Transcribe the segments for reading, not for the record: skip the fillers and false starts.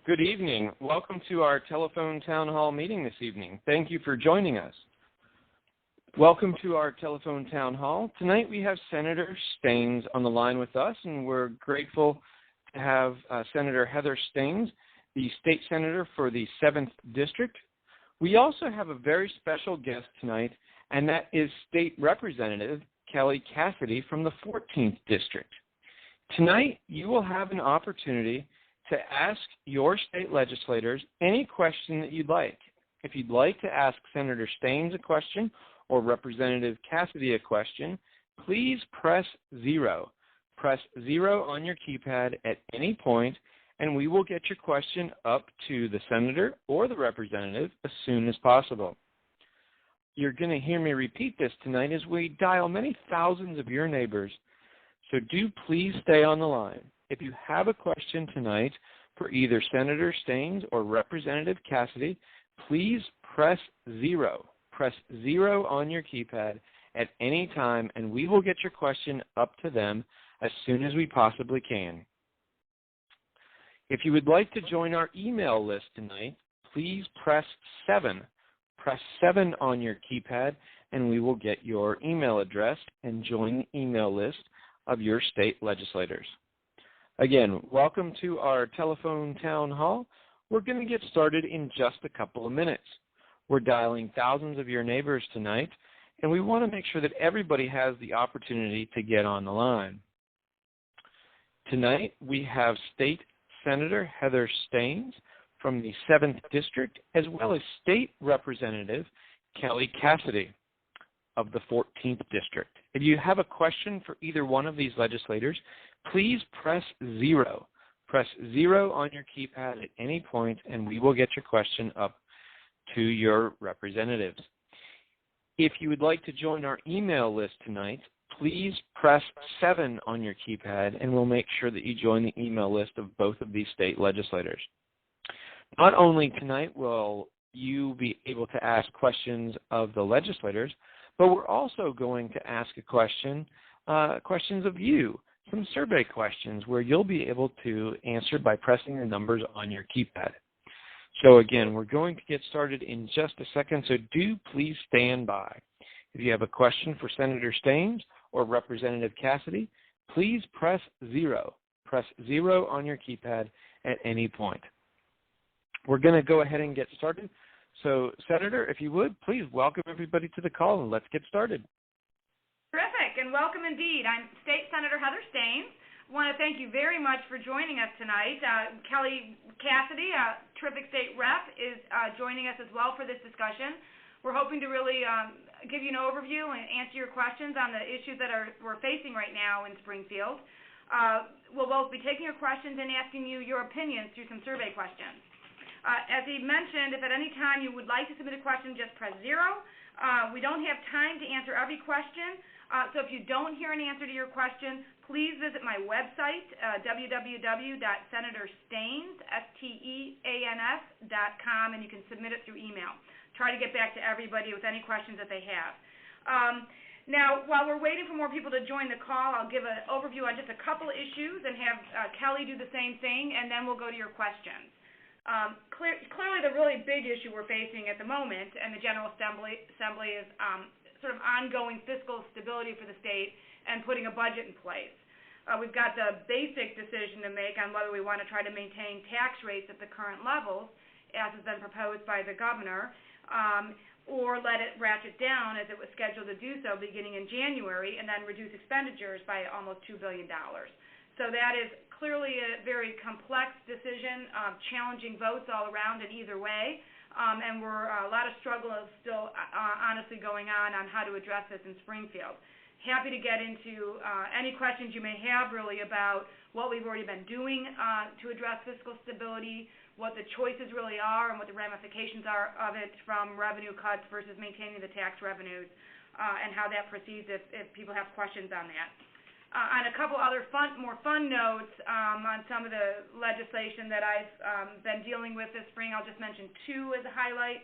Good evening. Welcome to our telephone town hall meeting this evening. Thank you for joining us. Welcome to our telephone town hall. Tonight we have Senator Staines on the line with us, and we're grateful to have Senator Heather Staines, the state senator for the 7th District. We also have a very special guest tonight, and that is State Representative Kelly Cassidy from the 14th District. Tonight you will have an opportunity to ask your state legislators any question that you'd like. If you'd like to ask Senator Staines a question or Representative Cassidy a question, please press 0. Press 0 on your keypad at any point, and we will get your question up to the senator or the representative as soon as possible. You're going to hear me repeat this tonight as we dial many thousands of your neighbors, so do please stay on the line. If you have a question tonight for either Senator Staines or Representative Cassidy, please press 0. Press 0 on your keypad at any time, and we will get your question up to them as soon as we possibly can. If you would like to join our email list tonight, please press 7. Press 7 on your keypad, and we will get your email address and join the email list of your state legislators. Again, welcome to our telephone town hall. We're going to get started in just a couple of minutes. We're dialing thousands of your neighbors tonight, and we want to make sure that everybody has the opportunity to get on the line. Tonight, we have State Senator Heather Staines from the 7th District, as well as State Representative Kelly Cassidy of the 14th District. If you have a question for either one of these legislators, please press 0. Press 0 on your keypad at any point, and we will get your question up to your representatives. If you would like to join our email list tonight, please press 7 on your keypad, and we'll make sure that you join the email list of both of these state legislators. Not only tonight will you be able to ask questions of the legislators, but we're also going to ask questions of you, some survey questions where you'll be able to answer by pressing the numbers on your keypad. So again, we're going to get started in just a second, so do please stand by. If you have a question for Senator Staines or Representative Cassidy, please press 0. Press 0 on your keypad at any point. We're going to go ahead and get started. So, Senator, if you would, please welcome everybody to the call, and let's get started. Terrific, and welcome indeed. I'm State Senator Heather Staines. I want to thank you very much for joining us tonight. Kelly Cassidy, terrific state rep, is joining us as well for this discussion. We're hoping to really give you an overview and answer your questions on the issues that we're facing right now in Springfield. We'll both be taking your questions and asking you your opinions through some survey questions. As he mentioned, if at any time you would like to submit a question, just press 0. We don't have time to answer every question, so if you don't hear an answer to your question, please visit my website, www.senatorstaines.com, and you can submit it through email. Try to get back to everybody with any questions that they have. Now, while we're waiting for more people to join the call, I'll give an overview on just a couple of issues and have Kelly do the same thing, and then we'll go to your questions. Clearly, the really big issue we're facing at the moment, and the General Assembly is sort of ongoing fiscal stability for the state and putting a budget in place. We've got the basic decision to make on whether we want to try to maintain tax rates at the current levels, as has been proposed by the governor, or let it ratchet down as it was scheduled to do so beginning in January, and then reduce expenditures by almost $2 billion. So that is clearly a very complex decision, challenging votes all around in either way, and we're a lot of struggle is still honestly going on how to address this in Springfield. Happy to get into any questions you may have really about what we've already been doing to address fiscal stability, what the choices really are, and what the ramifications are of it from revenue cuts versus maintaining the tax revenues, and how that proceeds if people have questions on that. On a couple other more fun notes on some of the legislation that I've been dealing with this spring, I'll just mention 2 as a highlight.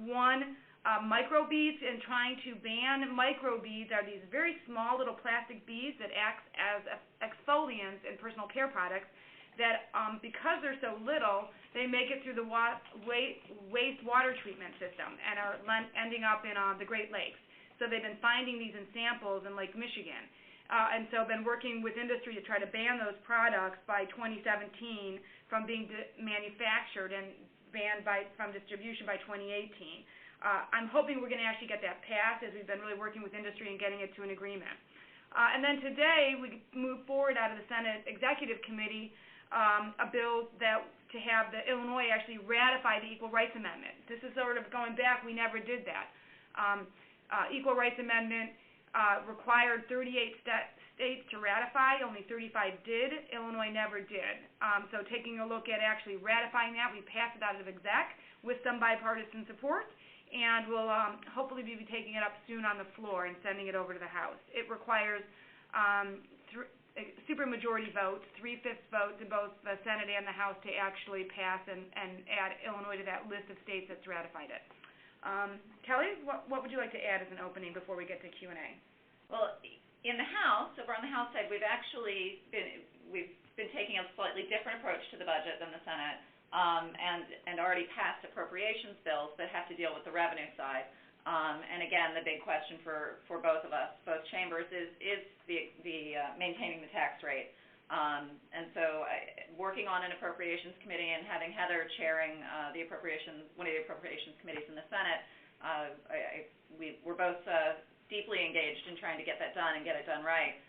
One, microbeads, and trying to ban microbeads are these very small little plastic beads that act as exfoliants in personal care products, that because they're so little, they make it through the wastewater treatment system and are ending up in the Great Lakes. So they've been finding these in samples in Lake Michigan. And so been working with industry to try to ban those products by 2017 from being manufactured and banned from distribution by 2018. I'm hoping we're going to actually get that passed, as we've been really working with industry and getting it to an agreement. And then today we moved forward out of the Senate Executive Committee a bill to have the Illinois actually ratify the Equal Rights Amendment. This is sort of going back, we never did that. Equal Rights Amendment required 38 states to ratify, only 35 did. Illinois never did. So taking a look at actually ratifying that, we passed it out of exec with some bipartisan support, and we'll hopefully be taking it up soon on the floor and sending it over to the House. It requires supermajority votes, 3/5 votes in both the Senate and the House to actually pass and add Illinois to that list of states that's ratified it. Kelly, what would you like to add as an opening before we get to Q&A? Well, in the House, over on the House side, we've been taking a slightly different approach to the budget than the Senate, and already passed appropriations bills that have to deal with the revenue side. And again, the big question for both of us, both chambers, is the maintaining the tax rate. And so working on an appropriations committee and having Heather chairing one of the appropriations committees in the Senate, we're both deeply engaged in trying to get that done and get it done right.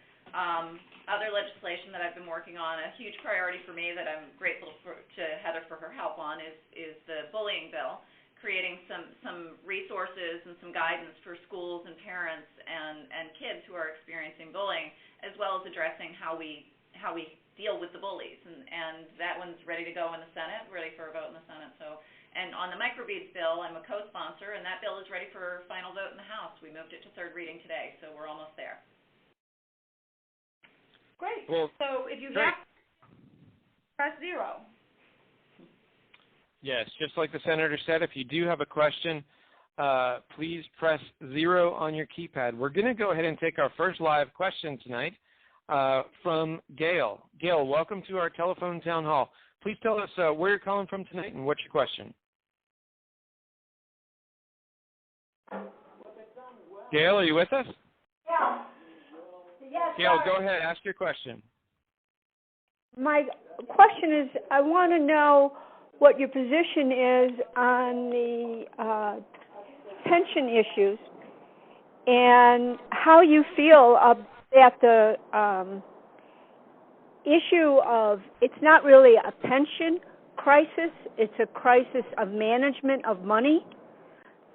Other legislation that I've been working on, a huge priority for me that I'm grateful to Heather for her help on, is the bullying bill, creating some resources and some guidance for schools and parents and kids who are experiencing bullying, as well as addressing how we deal with the bullies. And that one's ready to go in the Senate, ready for a vote in the Senate. And on the microbeads bill, I'm a co-sponsor, and that bill is ready for final vote in the House. We moved it to third reading today, so we're almost there. Great. Well, so if you have, press 0. Yes, just like the senator said, if you do have a question, please press 0 on your keypad. We're going to go ahead and take our first live question tonight from Gail. Gail, welcome to our telephone town hall. Please tell us where you're calling from tonight and what's your question. Gail, are you with us? Yeah. Yes. Gail, go ahead. Ask your question. My question is, I want to know what your position is on the pension issues and how you feel that the issue of, it's not really a pension crisis, it's a crisis of management of money.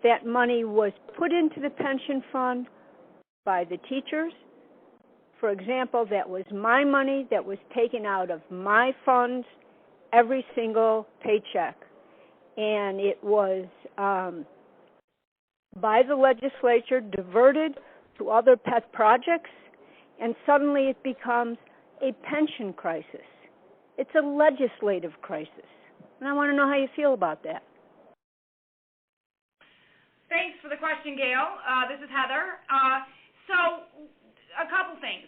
That money was put into the pension fund by the teachers. For example, that was my money that was taken out of my funds every single paycheck. And it was, by the legislature, diverted to other pet projects, and suddenly it becomes a pension crisis. It's a legislative crisis. And I want to know how you feel about that. Thanks for the question, Gail. This is Heather. So a couple things.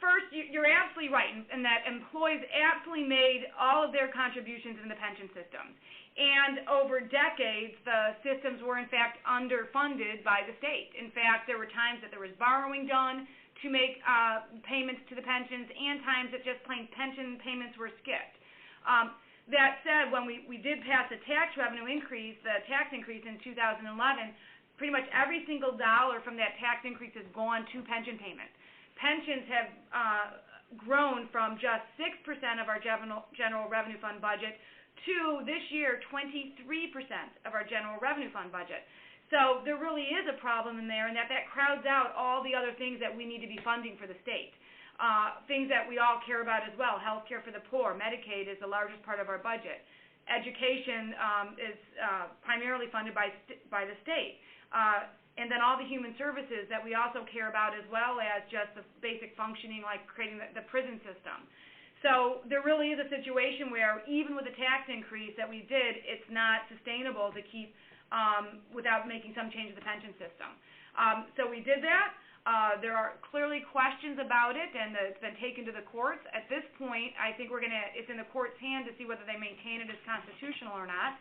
First, you're absolutely right in that employees absolutely made all of their contributions in the pension system. And over decades, the systems were, in fact, underfunded by the state. In fact, there were times that there was borrowing done to make payments to the pensions, and times that just plain pension payments were skipped. That said, when we did pass a tax revenue increase, the tax increase in 2011, pretty much every single dollar from that tax increase has gone to pension payments. Pensions have grown from just 6% of our general revenue fund budget to, this year, 23% of our general revenue fund budget. So there really is a problem in there, and that crowds out all the other things that we need to be funding for the state. Things that we all care about as well. Health care for the poor. Medicaid is the largest part of our budget. Education is primarily funded by the state. And then all the human services that we also care about, as well as just the basic functioning, like creating the prison system. So there really is a situation where even with the tax increase that we did, it's not sustainable to keep without making some change to the pension system. So we did that. There are clearly questions about it, and it's been taken to the courts. At this point, I think it's in the court's hand to see whether they maintain it as constitutional or not.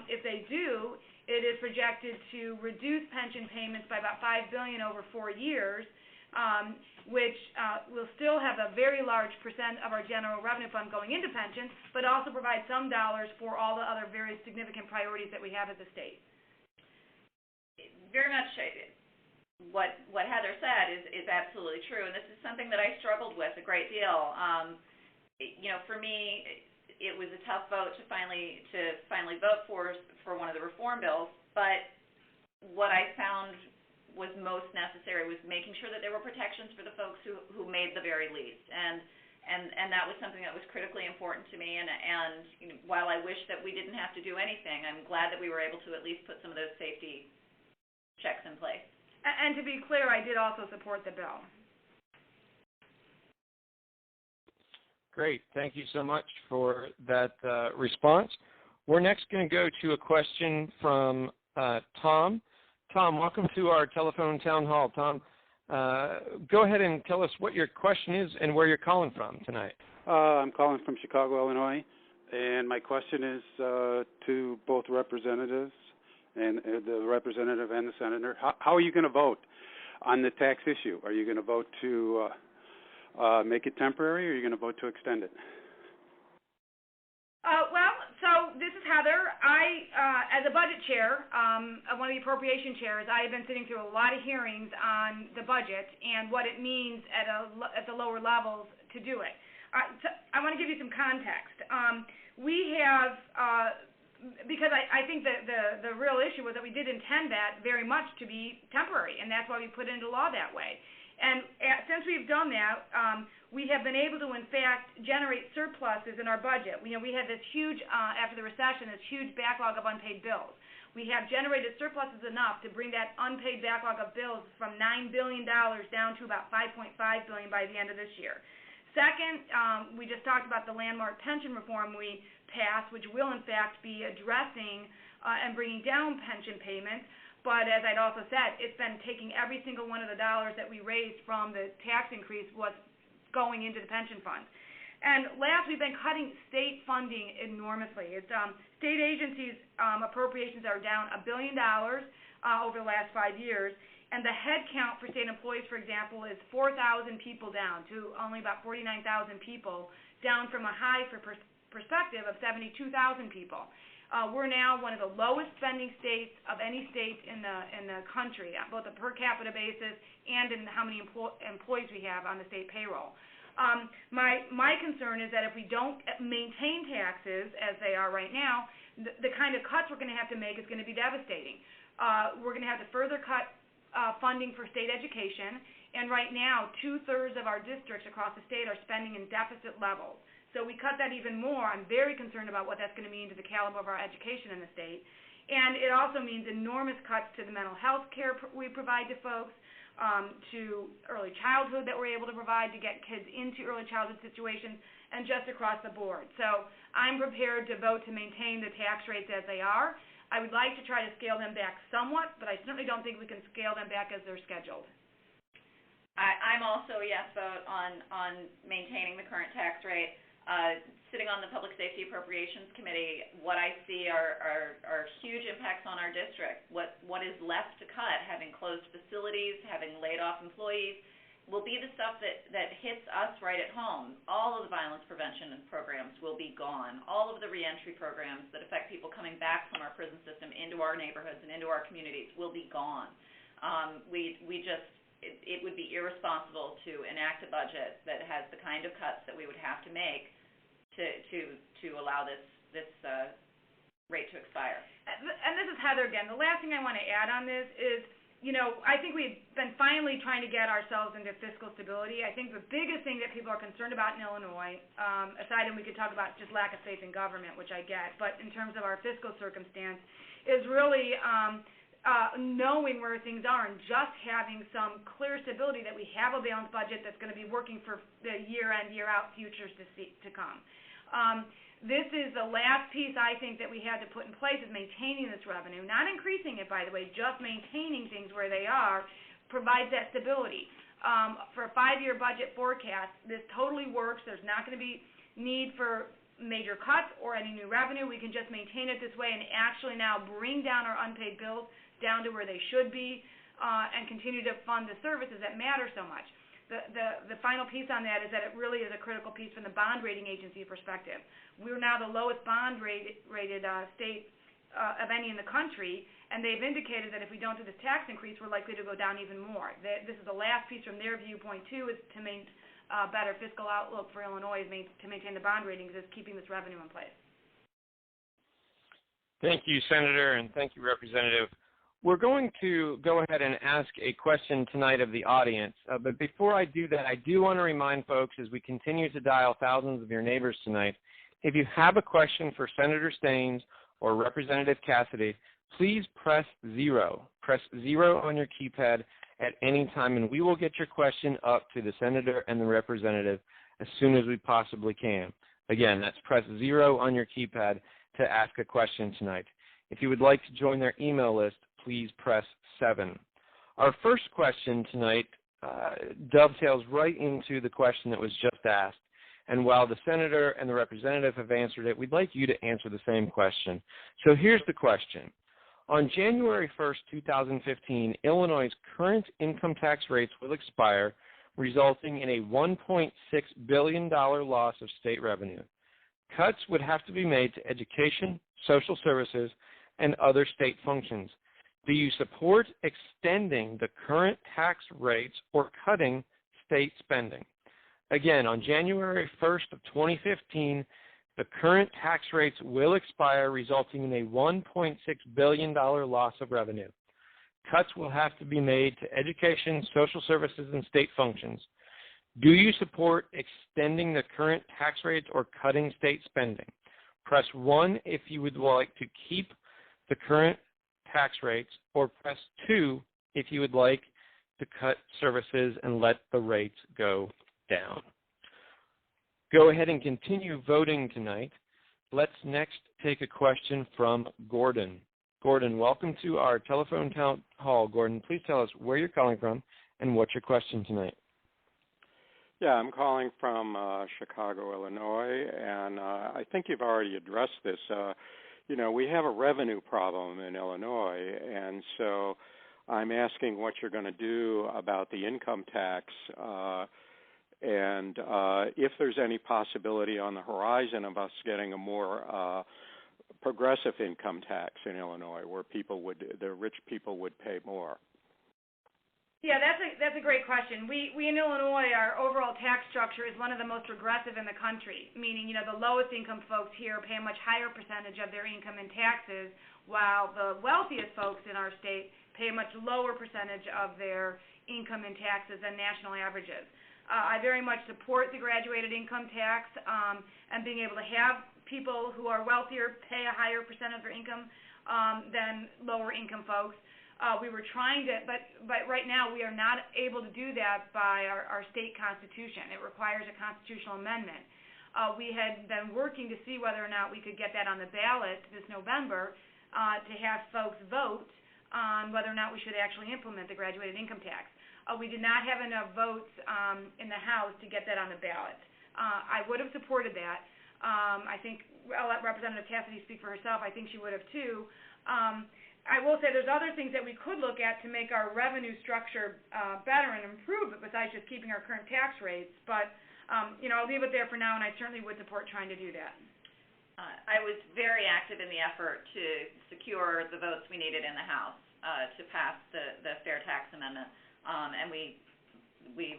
If they do, it is projected to reduce pension payments by about $5 billion over 4 years, which will still have a very large percent of our general revenue fund going into pensions, but also provide some dollars for all the other very significant priorities that we have as a state. Very much. What Heather said is absolutely true, and this is something that I struggled with a great deal. For me, it was a tough vote to finally vote for one of the reform bills. But what I found was most necessary was making sure that there were protections for the folks who made the very least, and that was something that was critically important to me. And while I wish that we didn't have to do anything, I'm glad that we were able to at least put some of those safety checks in place. And to be clear, I did also support the bill. Great. Thank you so much for that response. We're next going to go to a question from Tom. Tom, welcome to our telephone town hall. Tom, go ahead and tell us what your question is and where you're calling from tonight. I'm calling from Chicago, Illinois, and my question is to both representatives, and the representative and the senator. How are you going to vote on the tax issue? Are you going to vote to make it temporary, or are you going to vote to extend it? So this is Heather. As a budget chair, one of the appropriation chairs, I have been sitting through a lot of hearings on the budget and what it means at the lower levels to do it. So I want to give you some context. We have, because I think that the real issue was that we did intend that very much to be temporary, and that's why we put it into law that way. And since we've done that, we have been able to, in fact, generate surpluses in our budget. We had this huge, after the recession, this huge backlog of unpaid bills. We have generated surpluses enough to bring that unpaid backlog of bills from $9 billion down to about $5.5 billion by the end of this year. Second, we just talked about the landmark pension reform we passed, which will, in fact, be addressing and bringing down pension payments. But as I'd also said, it's been taking every single one of the dollars that we raised from the tax increase was going into the pension fund. And last, we've been cutting state funding enormously. State agencies' appropriations are down $1 billion over the last 5 years, and the head count for state employees, for example, is 4,000 people down to only about 49,000 people, down from a high for perspective of 72,000 people. We're now one of the lowest spending states of any state in the country, both a per capita basis and in how many employees we have on the state payroll. My concern is that if we don't maintain taxes as they are right now, the kind of cuts we're going to have to make is going to be devastating. We're going to have to further cut funding for state education, and right now 2/3 of our districts across the state are spending in deficit levels. So we cut that even more. I'm very concerned about what that's going to mean to the caliber of our education in the state. And it also means enormous cuts to the mental health care we provide to folks, to early childhood that we're able to provide to get kids into early childhood situations, and just across the board. So I'm prepared to vote to maintain the tax rates as they are. I would like to try to scale them back somewhat, but I certainly don't think we can scale them back as they're scheduled. I'm also a yes vote on maintaining the current tax rate. Sitting on the Public Safety Appropriations Committee, what I see are huge impacts on our district. What is left to cut, having closed facilities, having laid off employees, will be the stuff that hits us right at home. All of the violence prevention programs will be gone. All of the reentry programs that affect people coming back from our prison system into our neighborhoods and into our communities will be gone. It would be irresponsible to enact a budget that has the kind of cuts that we would have to make to allow this rate to expire. And this is Heather again. The last thing I want to add on this is, I think we've been finally trying to get ourselves into fiscal stability. I think the biggest thing that people are concerned about in Illinois, aside from we could talk about just lack of faith in government, which I get, but in terms of our fiscal circumstance, is really knowing where things are and just having some clear stability that we have a balanced budget that's going to be working for the year-in, year-out futures to come. This is the last piece, I think, that we had to put in place is maintaining this revenue, not increasing it, by the way, just maintaining things where they are, provides that stability. For a 5-year budget forecast, this totally works. There's not going to be need for major cuts or any new revenue. We can just maintain it this way and actually now bring down our unpaid bills down to where they should be and continue to fund the services that matter so much. The final piece on that is that it really is a critical piece from the bond rating agency perspective. We're now the lowest bond rated state of any in the country, and they've indicated that if we don't do this tax increase, we're likely to go down even more. This is the last piece from their viewpoint, too, is to maintain better fiscal outlook for Illinois, to maintain the bond ratings, is keeping this revenue in place. Thank you, Senator, and thank you, Representative. We're going to go ahead and ask a question tonight of the audience, but before I do that, I do want to remind folks as we continue to dial thousands of your neighbors tonight, if you have a question for Senator Staines or Representative Cassidy, please press 0. Press 0 on your keypad at any time, and we will get your question up to the Senator and the Representative as soon as we possibly can. Again, that's press 0 on your keypad to ask a question tonight. If you would like to join their email list, please press 7. Our first question tonight dovetails right into the question that was just asked. And while the Senator and the Representative have answered it, we'd like you to answer the same question. So here's the question. On January 1st, 2015, Illinois' current income tax rates will expire, resulting in a $1.6 billion loss of state revenue. Cuts would have to be made to education, social services, and other state functions. Do you support extending the current tax rates or cutting state spending? Again, on January 1st of 2015, the current tax rates will expire, resulting in a $1.6 billion loss of revenue. Cuts will have to be made to education, social services, and state functions. Do you support extending the current tax rates or cutting state spending? Press 1 if you would like to keep the current tax rates, or press 2 if you would like to cut services and let the rates go down. Go ahead and continue voting tonight. Let's next take a question from Gordon. Gordon, welcome to our telephone town hall. Gordon, please tell us where you're calling from and what's your question tonight. Yeah, I'm calling from Chicago, Illinois, and I think you've already addressed this. We have a revenue problem in Illinois, and so I'm asking what you're going to do about the income tax and if there's any possibility on the horizon of us getting a more progressive income tax in Illinois where the rich people would pay more. Yeah, that's a great question. We in Illinois, our overall tax structure is one of the most regressive in the country, meaning, the lowest income folks here pay a much higher percentage of their income in taxes, while the wealthiest folks in our state pay a much lower percentage of their income in taxes than national averages. I very much support the graduated income tax and being able to have people who are wealthier pay a higher percent of their income than lower income folks. We were trying to, but right now we are not able to do that by our state constitution. It requires a constitutional amendment. We had been working to see whether or not we could get that on the ballot this November to have folks vote on whether or not we should actually implement the graduated income tax. We did not have enough votes in the House to get that on the ballot. I would have supported that. I think I'll let Representative Cassidy speak for herself. I think she would have too. I will say there's other things that we could look at to make our revenue structure better and improve it besides just keeping our current tax rates. But, I'll leave it there for now, and I certainly would support trying to do that. I was very active in the effort to secure the votes we needed in the House to pass the fair tax amendment. And we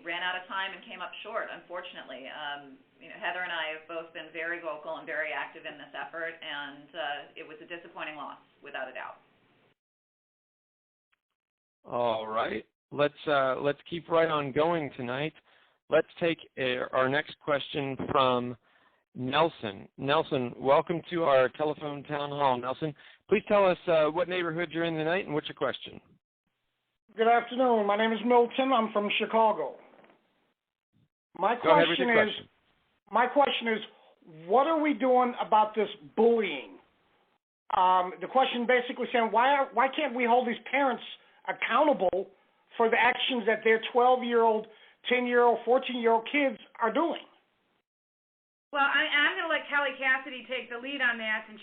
ran out of time and came up short, unfortunately. Heather and I have both been very vocal and very active in this effort, and it was a disappointing loss, without a doubt. All right. Let's keep right on going tonight. Let's take our next question from Nelson. Nelson, welcome to our telephone town hall. Nelson, please tell us what neighborhood you're in tonight and what's your question. Good afternoon. My name is Milton. I'm from Chicago. My question is, what are we doing about this bullying? The question basically saying, why can't we hold these parents accountable for the actions that their 12-year-old, 10-year-old, 14-year-old kids are doing? Well, I'm going to let Kelly Cassidy take the lead on that, and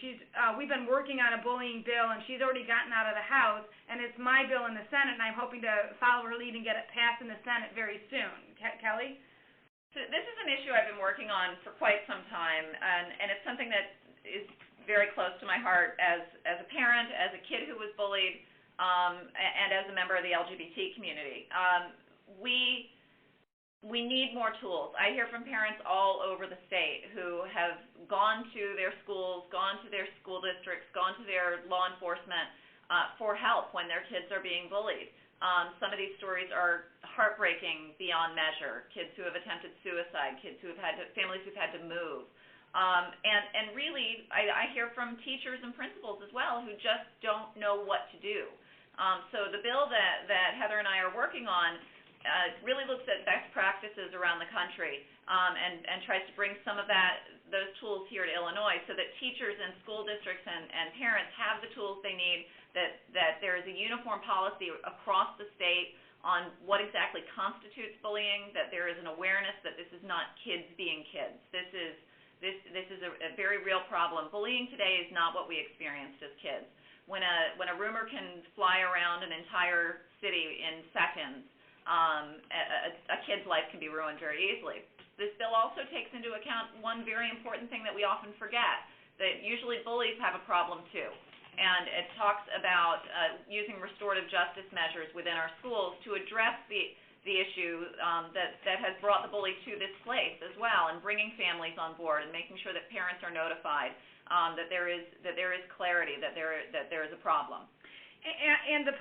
we've been working on a bullying bill, and she's already gotten out of the House, and it's my bill in the Senate, and I'm hoping to follow her lead and get it passed in the Senate very soon. Kelly? So this is an issue I've been working on for quite some time, and it's something that is very close to my heart as a parent, as a kid who was bullied, and as a member of the LGBT community. We need more tools. I hear from parents all over the state who have gone to their schools, gone to their school districts, gone to their law enforcement for help when their kids are being bullied. Some of these stories are heartbreaking beyond measure. Kids who have attempted suicide, kids who have families who've had to move. And really, I hear from teachers and principals as well who just don't know what to do. So the bill that Heather and I are working on really looks at best practices around the country and tries to bring some of those tools here to Illinois so that teachers and school districts and parents have the tools they need, that there is a uniform policy across the state on what exactly constitutes bullying, that there is an awareness that this is not kids being kids. This is a very real problem. Bullying today is not what we experienced as kids. When a rumor can fly around an entire city in seconds, a kid's life can be ruined very easily. This bill also takes into account one very important thing that we often forget, that usually bullies have a problem too. And it talks about using restorative justice measures within our schools to address the issue that has brought the bully to this place as well, and bringing families on board and making sure that parents are notified, that there is clarity, that there is a problem. And the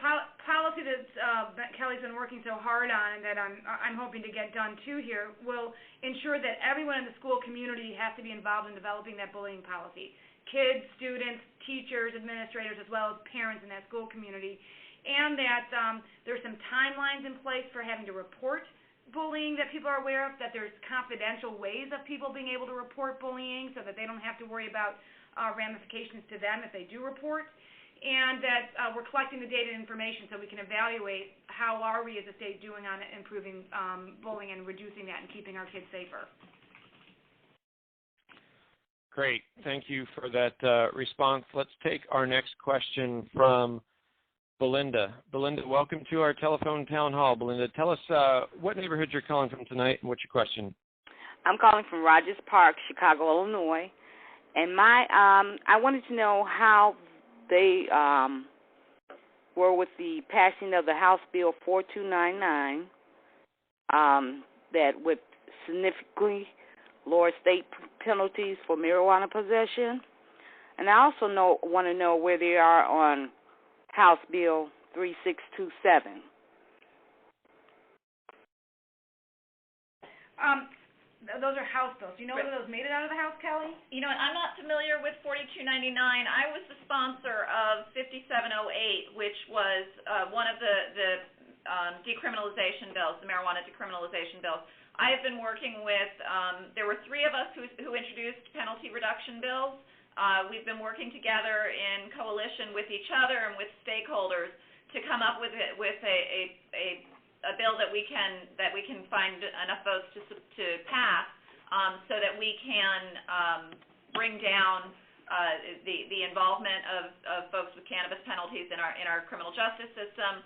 policy that Kelly's been working so hard on, and that I'm hoping to get done too here, will ensure that everyone in the school community has to be involved in developing that bullying policy. Kids, students, teachers, administrators, as well as parents in that school community. And that there's some timelines in place for having to report bullying that people are aware of, that there's confidential ways of people being able to report bullying so that they don't have to worry about ramifications to them if they do report. And that we're collecting the data and information so we can evaluate how are we as a state doing on improving bullying and reducing that and keeping our kids safer. Great. Thank you for that response. Let's take our next question from Belinda. Belinda, welcome to our telephone town hall. Belinda, tell us what neighborhood you're calling from tonight and what's your question? I'm calling from Rogers Park, Chicago, Illinois. And I wanted to know how they were with the passing of the House Bill 4299 that would significantly lower state penalties for marijuana possession. And I also want to know where they are on House Bill 3627. Those are House bills. Do you know whether those made it out of the House, Kelly? You know, I'm not familiar with 4299. I was the sponsor of 5708, which was one of the decriminalization bills, the marijuana decriminalization bills. I have been working with, there were three of us who introduced penalty reduction bills. We've been working together in coalition with each other and with stakeholders to come up with a bill that we can find enough votes to pass, so that we can bring down the involvement of folks with cannabis penalties in our criminal justice system.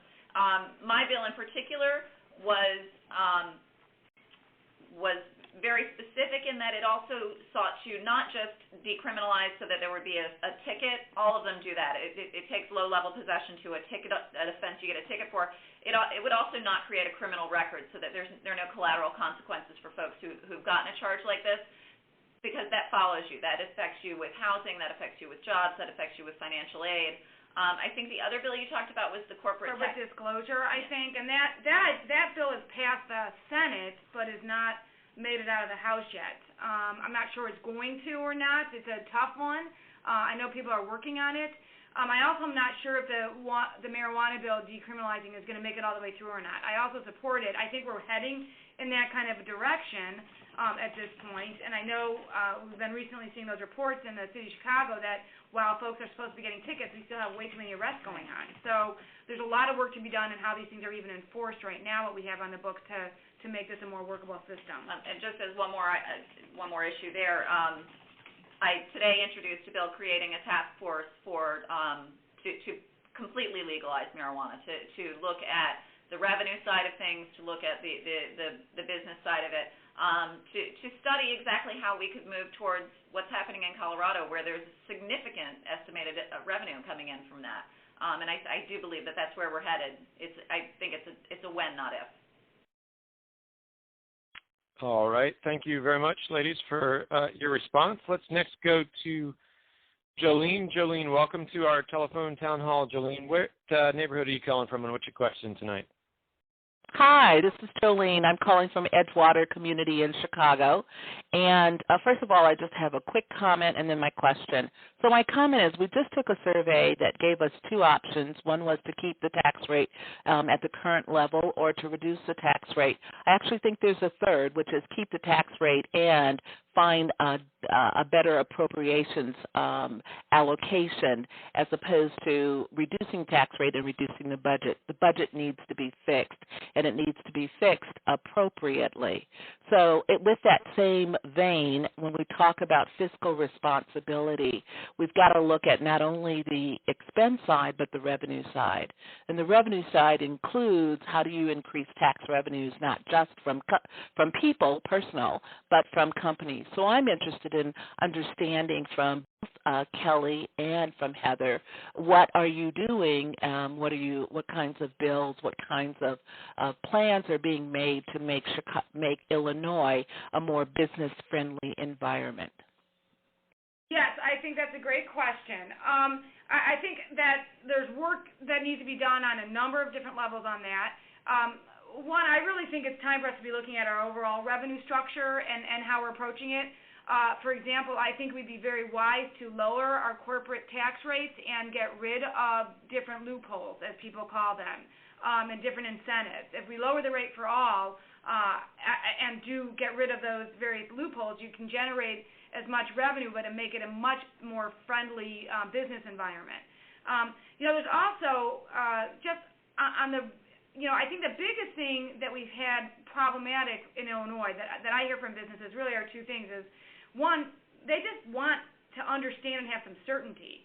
My bill in particular was very specific in that it also sought to not just decriminalize so that there would be a ticket. All of them do that. It takes low-level possession to a ticket, an offense you get a ticket for. It would also not create a criminal record so that there are no collateral consequences for folks who've gotten a charge like this, because that follows you. That affects you with housing, that affects you with jobs, that affects you with financial aid. I think the other bill you talked about was the corporate disclosure, I think, and that bill has passed the Senate but has not made it out of the House yet. I'm not sure it's going to or not. It's a tough one. I know people are working on it. I also am not sure if the marijuana bill decriminalizing is going to make it all the way through or not. I also support it. I think we're heading in that kind of a direction. at this point. And I know we've been recently seeing those reports in the city of Chicago that while folks are supposed to be getting tickets, we still have way too many arrests going on. So there's a lot of work to be done in how these things are even enforced right now, what we have on the books to make this a more workable system. And just as one more issue there, I today introduced a bill creating a task force for to completely legalize marijuana, to look at the revenue side of things, to look at the business side of it, to study exactly how we could move towards what's happening in Colorado, where there's significant estimated revenue coming in from that. And I do believe that that's where we're headed. I think it's a when, not if. All right. Thank you very much, ladies, for your response. Let's next go to Jolene. Jolene, welcome to our telephone town hall. Jolene, what neighborhood are you calling from, and what's your question tonight? Hi, this is Jolene. I'm calling from Edgewater Community in Chicago. And first of all, I just have a quick comment and then my question. So my comment is we just took a survey that gave us two options. One was to keep the tax rate at the current level or to reduce the tax rate. I actually think there's a third, which is keep the tax rate and find a better appropriations allocation as opposed to reducing tax rate and reducing the budget. The budget needs to be fixed, and it needs to be fixed appropriately. So with that same vein, when we talk about fiscal responsibility, we've got to look at not only the expense side but the revenue side. And the revenue side includes how do you increase tax revenues not just from people, personal, but from companies. So I'm interested in understanding from both Kelly and from Heather, what are you doing? What kinds of bills, what kinds of plans are being made to make Illinois a more business-friendly environment? Yes, I think that's a great question. I think that there's work that needs to be done on a number of different levels on that. One, I really think it's time for us to be looking at our overall revenue structure and how we're approaching it. For example, I think we'd be very wise to lower our corporate tax rates and get rid of different loopholes, as people call them, and different incentives. If we lower the rate for all and do get rid of those various loopholes, you can generate as much revenue, but make it a much more friendly business environment. There's also just on the I think the biggest thing that we've had problematic in Illinois that I hear from businesses really are two things. Is one, they just want to understand and have some certainty.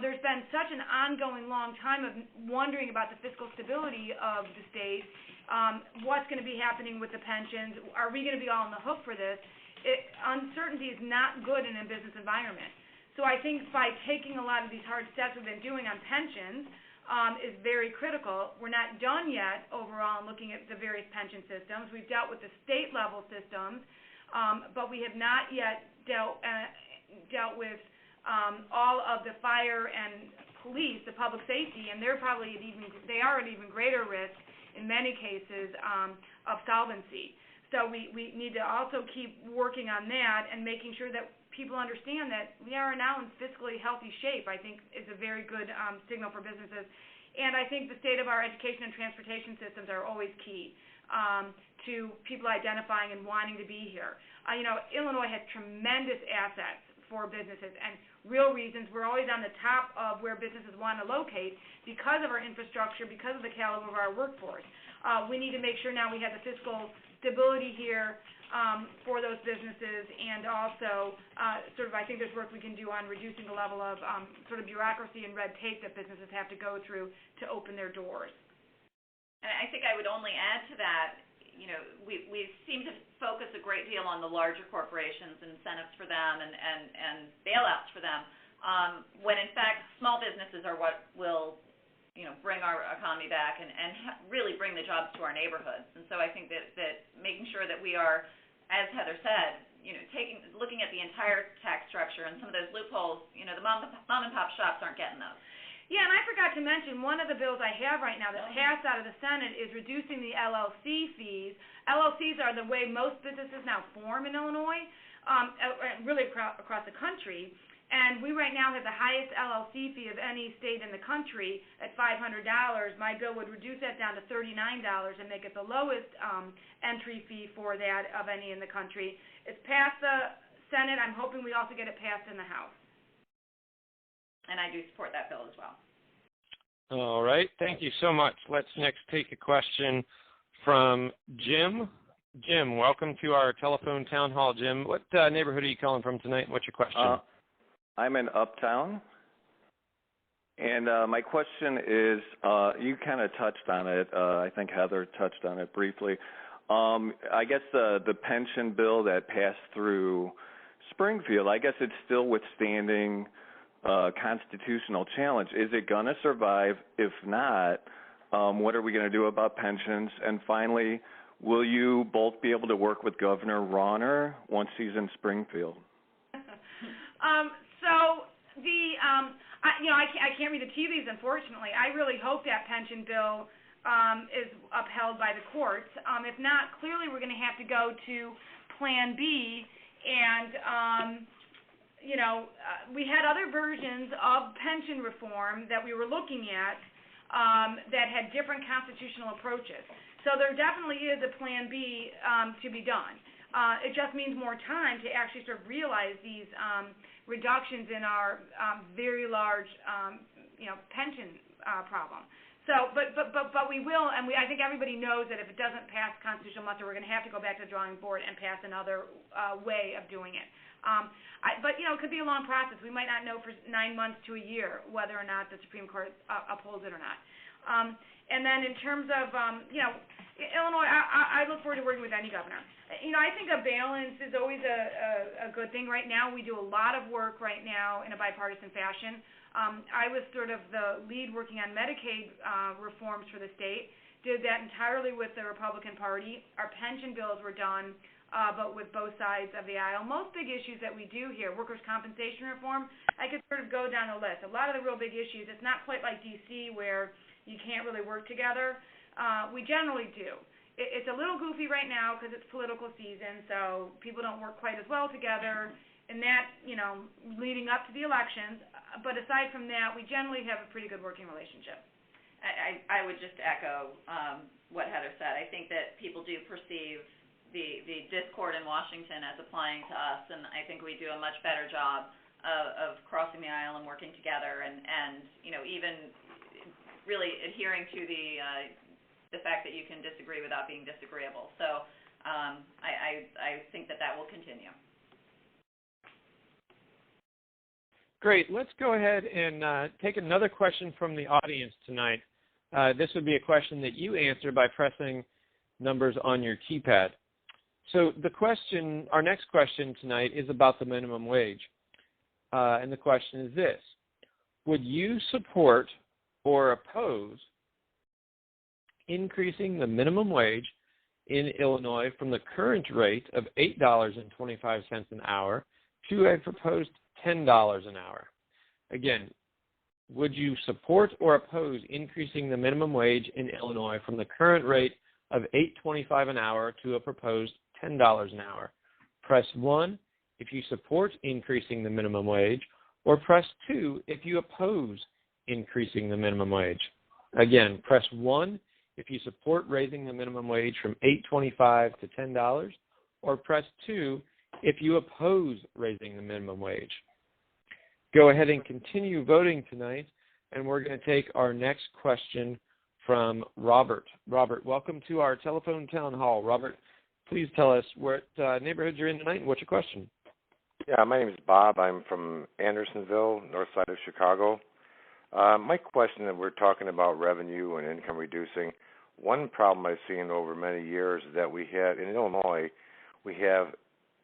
There's been such an ongoing long time of wondering about the fiscal stability of the state, what's going to be happening with the pensions, are we going to be all on the hook for this? Uncertainty is not good in a business environment. So I think by taking a lot of these hard steps we've been doing on pensions, is very critical. We're not done yet overall in looking at the various pension systems. We've dealt with the state level systems, but we have not yet dealt with all of the fire and police, the public safety, and they are at even greater risk in many cases of solvency. So we need to also keep working on that and making sure that people understand that we are now in fiscally healthy shape, I think is a very good signal for businesses. And I think the state of our education and transportation systems are always key to people identifying and wanting to be here. Illinois has tremendous assets for businesses and real reasons. We're always on the top of where businesses want to locate because of our infrastructure, because of the caliber of our workforce. We need to make sure now we have the fiscal stability here for those businesses, and also I think there's work we can do on reducing the level of bureaucracy and red tape that businesses have to go through to open their doors. And I think I would only add to that, we seem to focus a great deal on the larger corporations, incentives for them and bailouts for them, when in fact small businesses are what will bring our economy back and really bring the jobs to our neighborhoods. And so I think that making sure that we are, as Heather said, looking at the entire tax structure and some of those loopholes, the mom and pop shops aren't getting those. Yeah, and I forgot to mention one of the bills I have right now that passed out of the Senate is reducing the LLC fees. LLCs are the way most businesses now form in Illinois, really across the country. And we right now have the highest LLC fee of any state in the country at $500. My bill would reduce that down to $39 and make it the lowest entry fee for that of any in the country. It's passed the Senate. I'm hoping we also get it passed in the House. And I do support that bill as well. All right. Thank you so much. Let's next take a question from Jim. Jim, welcome to our telephone town hall. Jim, what neighborhood are you calling from tonight? What's your question? I'm in Uptown, and my question is, you kind of touched on it. I think Heather touched on it briefly. I guess the pension bill that passed through Springfield, I guess it's still withstanding constitutional challenge. Is it going to survive? If not, what are we going to do about pensions? And finally, will you both be able to work with Governor Rauner once he's in Springfield? I can't read the tea leaves, unfortunately. I really hope that pension bill is upheld by the courts. If not, clearly we're going to have to go to Plan B. And, we had other versions of pension reform that we were looking at that had different constitutional approaches. So there definitely is a Plan B to be done. It just means more time to actually sort of realize these reductions in our very large, pension problem. So, but we will, and I think everybody knows that if it doesn't pass constitutional muster, we're going to have to go back to the drawing board and pass another way of doing it. But it could be a long process. We might not know for 9 months to a year whether or not the Supreme Court upholds it or not. And then in terms of, Illinois, I look forward to working with any governor. I think a balance is always a good thing. Right now, we do a lot of work right now in a bipartisan fashion. I was sort of the lead working on Medicaid reforms for the state, did that entirely with the Republican Party. Our pension bills were done, but with both sides of the aisle. Most big issues that we do here, workers' compensation reform, I could sort of go down the list. A lot of the real big issues, it's not quite like D.C. where you can't really work together. We generally do. It's a little goofy right now because it's political season, so people don't work quite as well together, and that, leading up to the elections. But aside from that, we generally have a pretty good working relationship. I would just echo what Heather said. I think that people do perceive the discord in Washington as applying to us, and I think we do a much better job of crossing the aisle and working together, and even really adhering to the fact that you can disagree without being disagreeable. So I think that will continue. Great. Let's go ahead and take another question from the audience tonight. This would be a question that you answer by pressing numbers on your keypad. So our next question tonight is about the minimum wage. And the question is this: would you support or oppose increasing the minimum wage in Illinois from the current rate of $8.25 an hour to a proposed $10 an hour? Again, would you support or oppose increasing the minimum wage in Illinois from the current rate of $8.25 an hour to a proposed $10 an hour? Press 1 if you support increasing the minimum wage, or press 2 if you oppose increasing the minimum wage. Again, press 1 if you support raising the minimum wage from $8.25 to $10, or press 2 if you oppose raising the minimum wage. Go ahead and continue voting tonight, and we're going to take our next question from Robert. Robert, welcome to our telephone town hall. Robert, please tell us what neighborhood you're in tonight and what's your question. Yeah, my name is Bob. I'm from Andersonville, north side of Chicago. My question, that we're talking about revenue and income reducing, one problem I've seen over many years is that we have, in Illinois, we have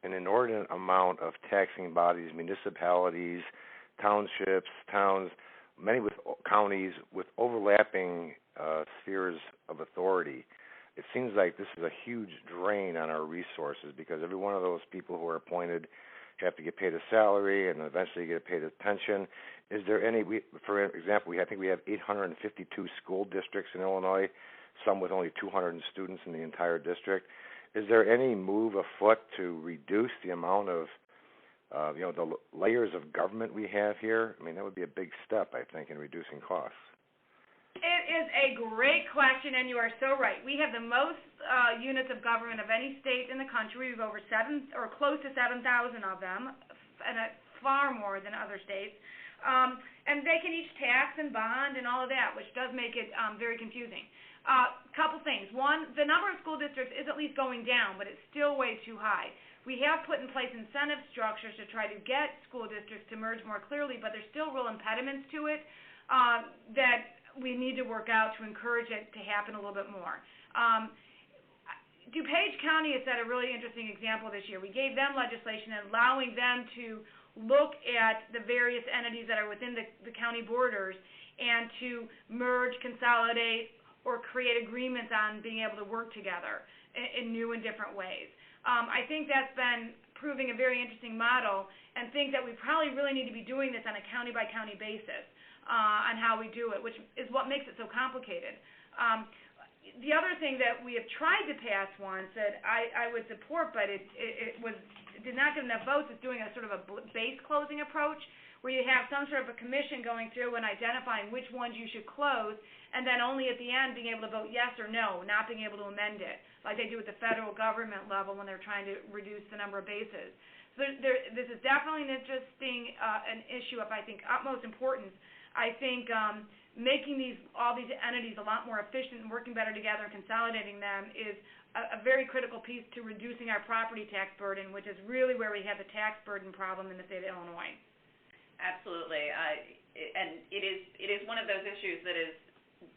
an inordinate amount of taxing bodies, municipalities, townships, towns, many with counties with overlapping spheres of authority. It seems like this is a huge drain on our resources because every one of those people who are appointed have to get paid a salary and eventually get paid a pension. Is there any, for example, I think we have 852 school districts in Illinois, some with only 200 students in the entire district. Is there any move afoot to reduce the amount of the layers of government we have here. I mean, that would be a big step, I think, in reducing costs. It is a great question, and you are so right. We have the most units of government of any state in the country. We have over close to 7,000 of them, and far more than other states. And they can each tax and bond and all of that, which does make it very confusing. Couple things. One, the number of school districts is at least going down, but it's still way too high. We have put in place incentive structures to try to get school districts to merge more clearly, but there's still real impediments to it that we need to work out to encourage it to happen a little bit more. DuPage County has set a really interesting example this year. We gave them legislation allowing them to look at the various entities that are within the county borders and to merge, consolidate, or create agreements on being able to work together in new and different ways. I think that's been proving a very interesting model, and think that we probably really need to be doing this on a county-by-county basis on how we do it, which is what makes it so complicated. The other thing that we have tried to pass once that I would support, but it did not get enough votes, is doing a sort of a base closing approach, where you have some sort of a commission going through and identifying which ones you should close, and then only at the end being able to vote yes or no, not being able to amend it, like they do at the federal government level when they're trying to reduce the number of bases. So this is definitely an interesting an issue of, I think, utmost importance. I think making all these entities a lot more efficient and working better together and consolidating them is a very critical piece to reducing our property tax burden, which is really where we have the tax burden problem in the state of Illinois. Absolutely, and it is one of those issues that is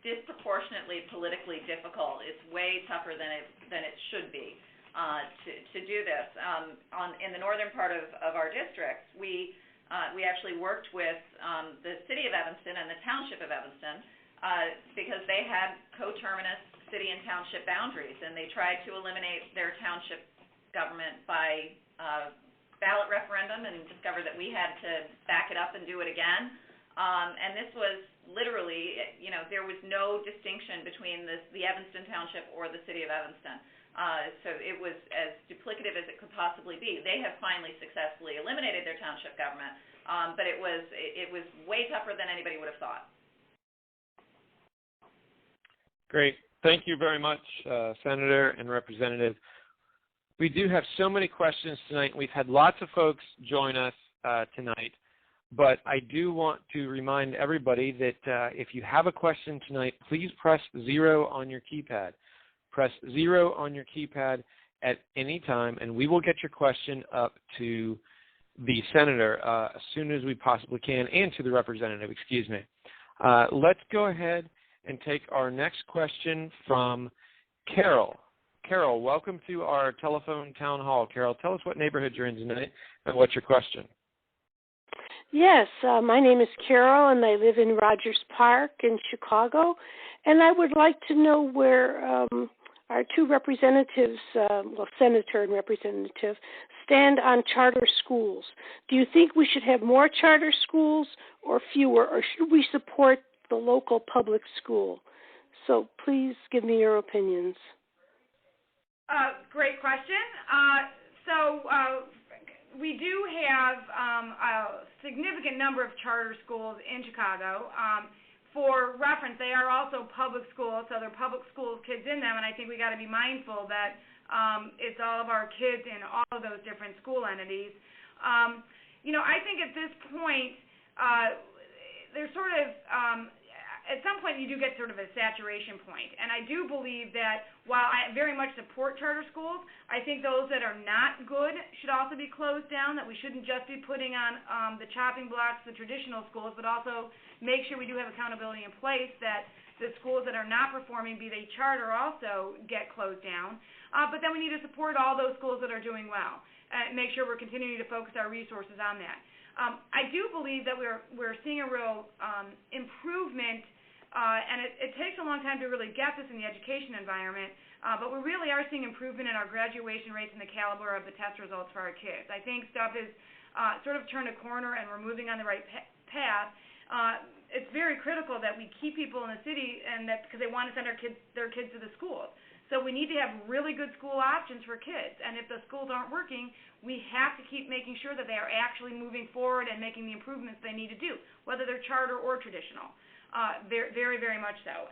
disproportionately politically difficult. It's way tougher than it should be to do this. In the northern part of our districts, we actually worked with the city of Evanston and the township of Evanston because they had coterminous city and township boundaries, and they tried to eliminate their township government by ballot referendum and discovered that we had to back it up and do it again. And this was literally, there was no distinction between the Evanston Township or the city of Evanston. So it was as duplicative as it could possibly be. They have finally successfully eliminated their township government, but it was way tougher than anybody would have thought. Great. Thank you very much, Senator and Representative. We do have so many questions tonight. We've had lots of folks join us tonight, but I do want to remind everybody that if you have a question tonight, please press 0 on your keypad. Press 0 on your keypad at any time, and we will get your question up to the Senator as soon as we possibly can, and to the Representative, excuse me. Let's go ahead and take our next question from Carol. Carol, welcome to our telephone town hall. Carol, tell us what neighborhood you're in tonight and what's your question. Yes, my name is Carol, and I live in Rogers Park in Chicago, and I would like to know where our two representatives, Senator and Representative, stand on charter schools. Do you think we should have more charter schools or fewer, or should we support the local public school? So please give me your opinions. Great question. We do have a significant number of charter schools in Chicago. For reference, they are also public schools, so they're public school kids in them, and I think we got to be mindful that it's all of our kids in all of those different school entities. I think at this point, there's sort of at some point you do get sort of a saturation point. And I do believe that while I very much support charter schools, I think those that are not good should also be closed down, that we shouldn't just be putting on the chopping blocks, the traditional schools, but also make sure we do have accountability in place that the schools that are not performing, be they charter, also get closed down. But then we need to support all those schools that are doing well and make sure we're continuing to focus our resources on that. I do believe that we're seeing a real improvement, and it takes a long time to really get this in the education environment, but we really are seeing improvement in our graduation rates and the caliber of the test results for our kids. I think stuff is sort of turned a corner and we're moving on the right path. It's very critical that we keep people in the city, and that because they want to send their kids to the schools. So we need to have really good school options for kids. And if the schools aren't working, we have to keep making sure that they are actually moving forward and making the improvements they need to do, whether they're charter or traditional. Very, very, very much so.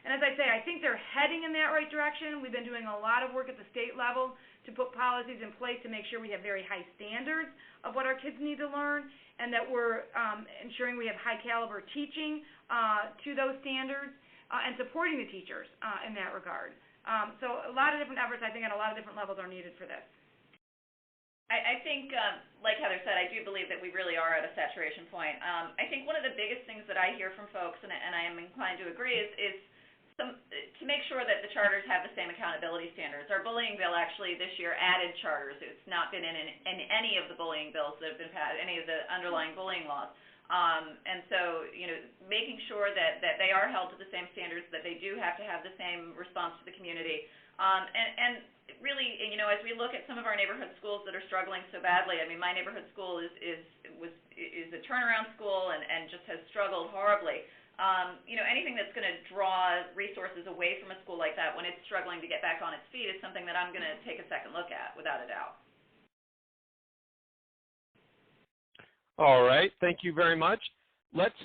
And as I say, I think they're heading in that right direction. We've been doing a lot of work at the state level to put policies in place to make sure we have very high standards of what our kids need to learn, and that we're ensuring we have high caliber teaching to those standards and supporting the teachers in that regard. So a lot of different efforts, I think, at a lot of different levels are needed for this. I think, like Heather said, I do believe that we really are at a saturation point. I think one of the biggest things that I hear from folks, and I am inclined to agree, is to make sure that the charters have the same accountability standards. Our bullying bill actually this year added charters. It's not been in any of the bullying bills that have been passed, any of the underlying bullying laws. And so, making sure that they are held to the same standards, that they do have to have the same response to the community. And really, as we look at some of our neighborhood schools that are struggling so badly, I mean, my neighborhood school is a turnaround school and just has struggled horribly. Anything that's going to draw resources away from a school like that when it's struggling to get back on its feet is something that I'm going to take a second look at, without a doubt. All right, thank you very much. Let's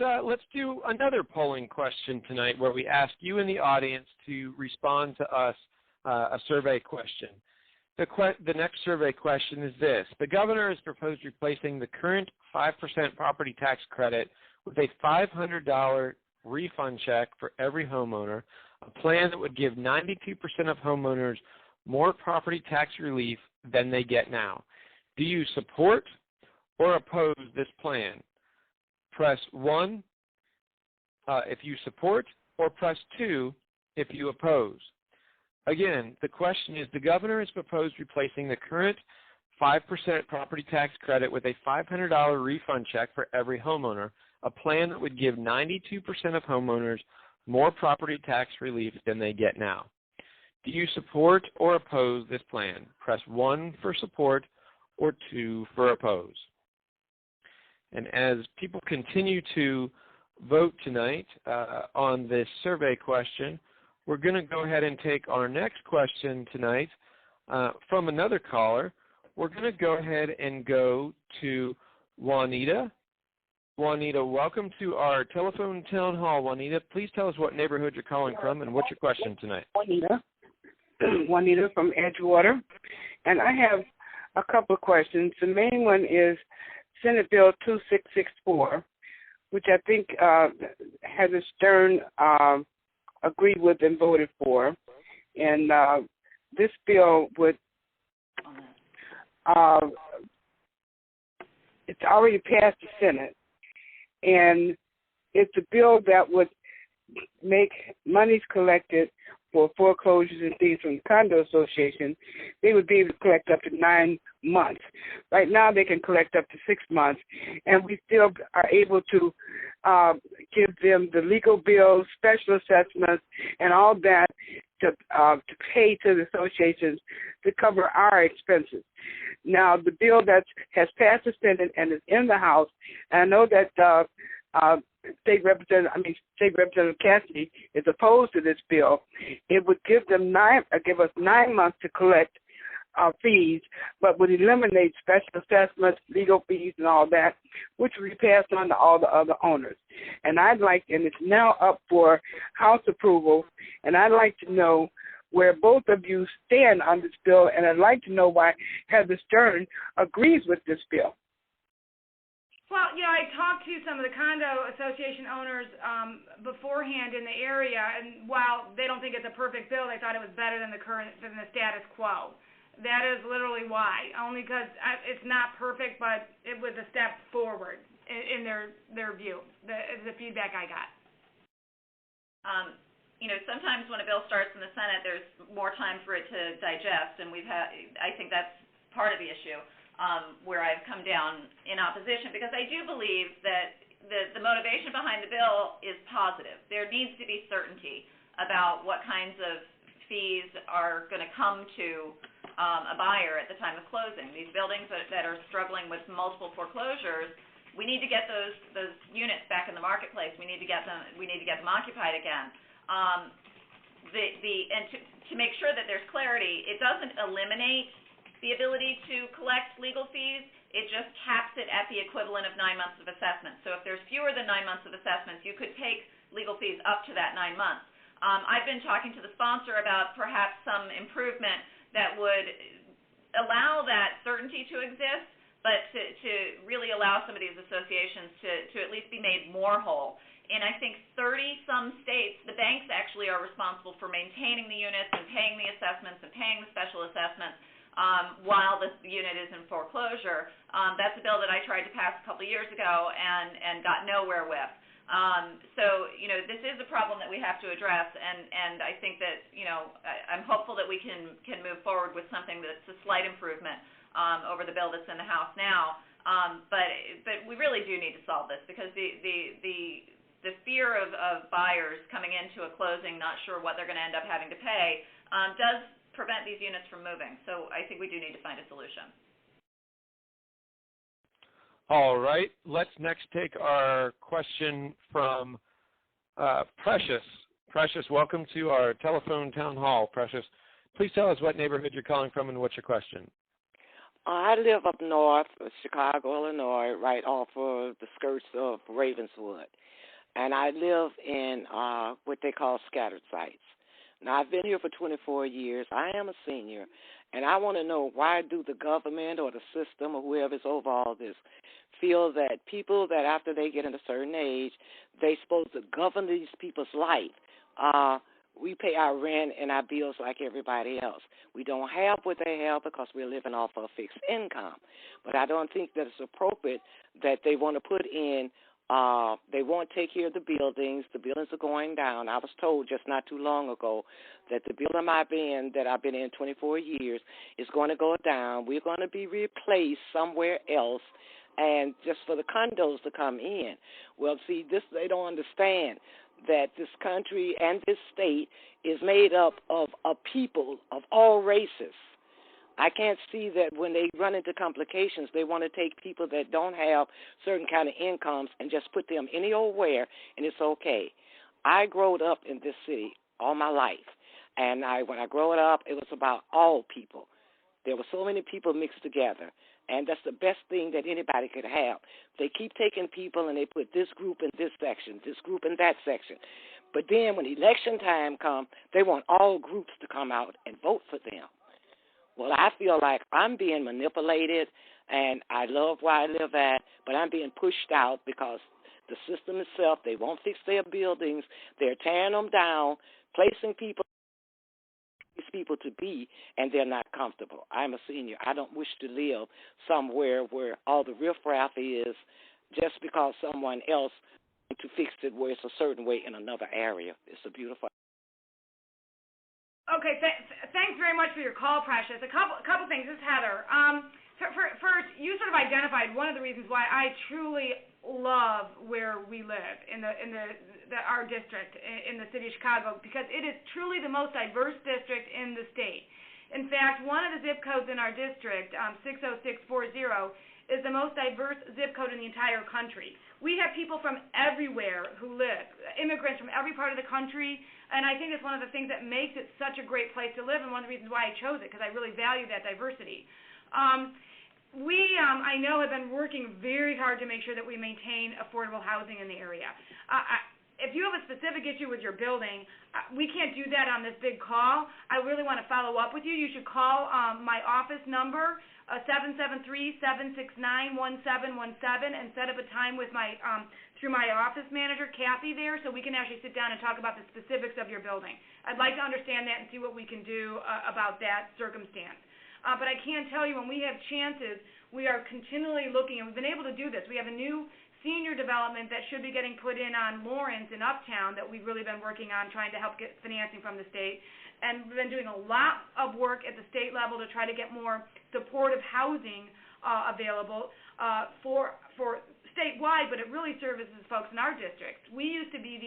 do another polling question tonight, where we ask you in the audience to respond to us a survey question. The next survey question is this: the governor has proposed replacing the current 5% property tax credit with a $500 refund check for every homeowner, a plan that would give 92% of homeowners more property tax relief than they get now. Do you support or oppose this plan? Press 1 if you support, or press 2 if you oppose. Again, the question is, the governor has proposed replacing the current 5% property tax credit with a $500 refund check for every homeowner, a plan that would give 92% of homeowners more property tax relief than they get now. Do you support or oppose this plan? Press 1 for support or 2 for oppose. And as people continue to vote tonight on this survey question, we're going to go ahead and take our next question tonight from another caller. We're going to go ahead and go to Juanita. Juanita, welcome to our telephone town hall. Juanita, please tell us what neighborhood you're calling from and what's your question tonight. Juanita from Edgewater. And I have a couple of questions. The main one is Senate Bill 2664, which I think Heather Stern agreed with and voted for. And this bill would, it's already passed the Senate, and it's a bill that would make monies collected for foreclosures and things from the condo association. They would be able to collect up to 9 months. Right now they can collect up to 6 months, and we still are able to give them the legal bills, special assessments, and all that to pay to the associations to cover our expenses. Now, the bill that has passed the Senate and is in the House, and I know that State Representative Cassidy is opposed to this bill. It would give us 9 months to collect fees, but would eliminate special assessments, legal fees, and all that, which would be passed on to all the other owners. And it's now up for House approval, and I'd like to know where both of you stand on this bill, and I'd like to know why Heather Stern agrees with this bill. Well, I talked to some of the condo association owners beforehand in the area, and while they don't think it's a perfect bill, they thought it was better than the status quo. That is literally why, only because it's not perfect, but it was a step forward in their view, the feedback I got. Sometimes when a bill starts in the Senate, there's more time for it to digest, and I think that's part of the issue. Where I've come down in opposition, because I do believe that the motivation behind the bill is positive. There needs to be certainty about what kinds of fees are going to come to a buyer at the time of closing. These buildings that are struggling with multiple foreclosures, we need to get those units back in the marketplace. We need to get them occupied again. to make sure that there's clarity, it doesn't eliminate the ability to collect legal fees. It just caps it at the equivalent of 9 months of assessment. So if there's fewer than 9 months of assessments, you could take legal fees up to that 9 months. I've been talking to the sponsor about perhaps some improvement that would allow that certainty to exist, but to really allow some of these associations to at least be made more whole. In, I think, 30-some states, the banks actually are responsible for maintaining the units and paying the assessments and paying the special assessments while the unit is in foreclosure. That's a bill that I tried to pass a couple of years ago and got nowhere with. So, this is a problem that we have to address, and I think that, I'm hopeful that we can move forward with something that's a slight improvement over the bill that's in the House now. But we really do need to solve this, because the fear of buyers coming into a closing not sure what they're going to end up having to pay does prevent these units from moving. So I think we do need to find a solution. All right. Let's next take our question from Precious. Precious, welcome to our telephone town hall. Precious, please tell us what neighborhood you're calling from and what's your question. I live up north of Chicago, Illinois, right off of the skirts of Ravenswood. And I live in what they call scattered sites. Now, I've been here for 24 years. I am a senior, and I want to know, why do the government or the system or whoever's over all this feel that people that after they get in a certain age, they're supposed to govern these people's life? We pay our rent and our bills like everybody else. We don't have what they have because we're living off of fixed income. But I don't think that it's appropriate that they want to put in, they won't take care of the buildings. The buildings are going down. I was told just not too long ago that the building that I've been in 24 years is going to go down. We're going to be replaced somewhere else, and just for the condos to come in. Well, see, they don't understand that this country and this state is made up of people of all races. I can't see that when they run into complications, they want to take people that don't have certain kind of incomes and just put them any old where, and it's okay. I growed up in this city all my life, and when I grew up, it was about all people. There were so many people mixed together, and that's the best thing that anybody could have. They keep taking people and they put this group in this section, this group in that section. But then when election time comes, they want all groups to come out and vote for them. Well, I feel like I'm being manipulated, and I love where I live at, but I'm being pushed out because the system itself, they won't fix their buildings. They're tearing them down, placing people to be, and they're not comfortable. I'm a senior. I don't wish to live somewhere where all the riffraff is just because someone else wants to fix it where it's a certain way in another area. It's a beautiful. Okay, thanks very much for your call, Precious. A couple things. This is Heather. First, you sort of identified one of the reasons why I truly love where we live in our district in the city of Chicago, because it is truly the most diverse district in the state. In fact, one of the zip codes in our district, 60640, is the most diverse zip code in the entire country. We have people from everywhere who live, immigrants from every part of the country, and I think it's one of the things that makes it such a great place to live, and one of the reasons why I chose it, because I really value that diversity. I know, have been working very hard to make sure that we maintain affordable housing in the area. If you have a specific issue with your building, we can't do that on this big call. I really want to follow up with you. You should call my office number, 773-769-1717, and set up a time with through my office manager, Kathy, there, so we can actually sit down and talk about the specifics of your building. I'd like to understand that and see what we can do about that circumstance. But I can tell you, when we have chances, we are continually looking, and we've been able to do this. We have a new senior development that should be getting put in on Lawrence in Uptown that we've really been working on, trying to help get financing from the state. And we've been doing a lot of work at the state level to try to get more supportive housing available for statewide, but it really services folks in our district. We used to be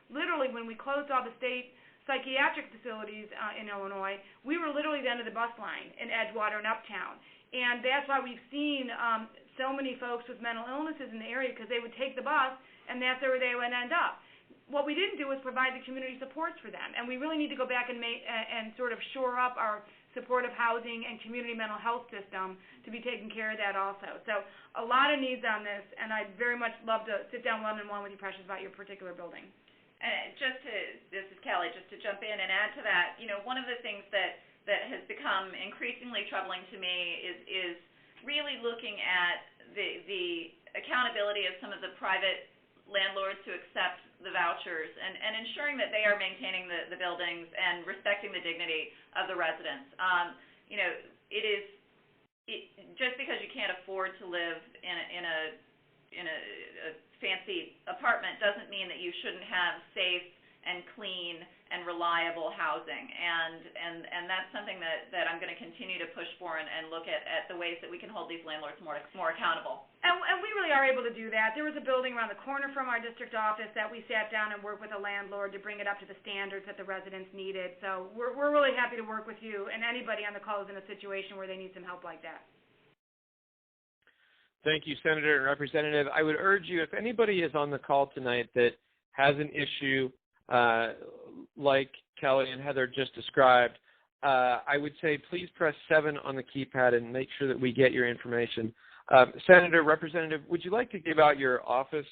literally when we closed all the state psychiatric facilities in Illinois, we were literally the end of the bus line in Edgewater and Uptown. And that's why we've seen so many folks with mental illnesses in the area, because they would take the bus and that's where they would end up. what we didn't do was provide the community supports for them, and we really need to go back and sort of shore up our supportive housing and community mental health system to be taking care of that also. So a lot of needs on this, and I'd very much love to sit down one-on-one with you, Precious, about your particular building. And this is Kelly, just to jump in and add to that, one of the things that has become increasingly troubling to me is really looking at the accountability of some of the private landlords who accept the vouchers and ensuring that they are maintaining the buildings and respecting the dignity of the residents. Just because you can't afford to live in a fancy apartment doesn't mean that you shouldn't have safe and clean and reliable housing, and that's something that I'm going to continue to push for and look at the ways that we can hold these landlords more accountable. And we really are able to do that. There was a building around the corner from our district office that we sat down and worked with a landlord to bring it up to the standards that the residents needed. So we're really happy to work with you and anybody on the call who's in a situation where they need some help like that. Thank you, Senator and Representative. I would urge you, if anybody is on the call tonight that has an issue like Kelly and Heather just described, I would say please press 7 on the keypad and make sure that we get your information. Senator, Representative, would you like to give out your office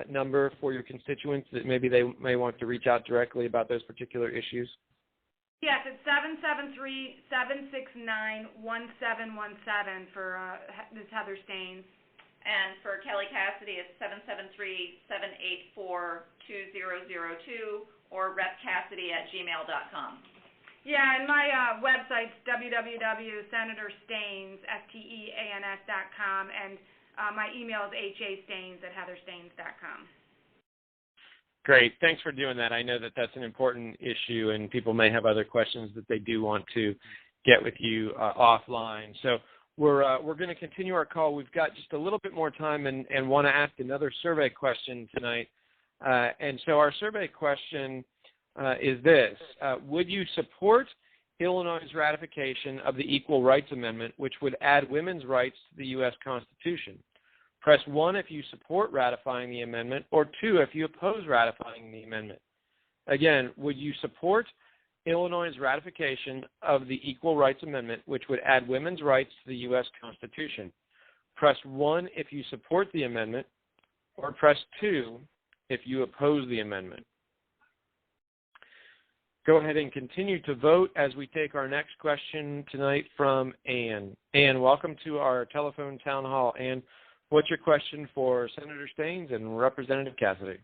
number for your constituents that maybe they may want to reach out directly about those particular issues? Yes, it's 773-769-1717 for Ms. Heather Staines. And for Kelly Cassidy, it's 773-784-2002 or repcassidy@gmail.com. Yeah, and my website's www.senatorstaines.com, and my email is hastaines@heatherstaines.com. Great. Thanks for doing that. I know that that's an important issue, and people may have other questions that they do want to get with you offline. So we're going to continue our call. We've got just a little bit more time and want to ask another survey question tonight. And so our survey question is this. Would you support Illinois' ratification of the Equal Rights Amendment, which would add women's rights to the U.S. Constitution? Press 1 if you support ratifying the amendment, or 2 if you oppose ratifying the amendment. Again, would you support Illinois' ratification of the Equal Rights Amendment, which would add women's rights to the U.S. Constitution? Press 1 if you support the amendment, or press 2 if you oppose the amendment. Go ahead and continue to vote as we take our next question tonight from Ann. Ann, welcome to our telephone town hall. Ann, what's your question for Senator Staines and Representative Cassidy?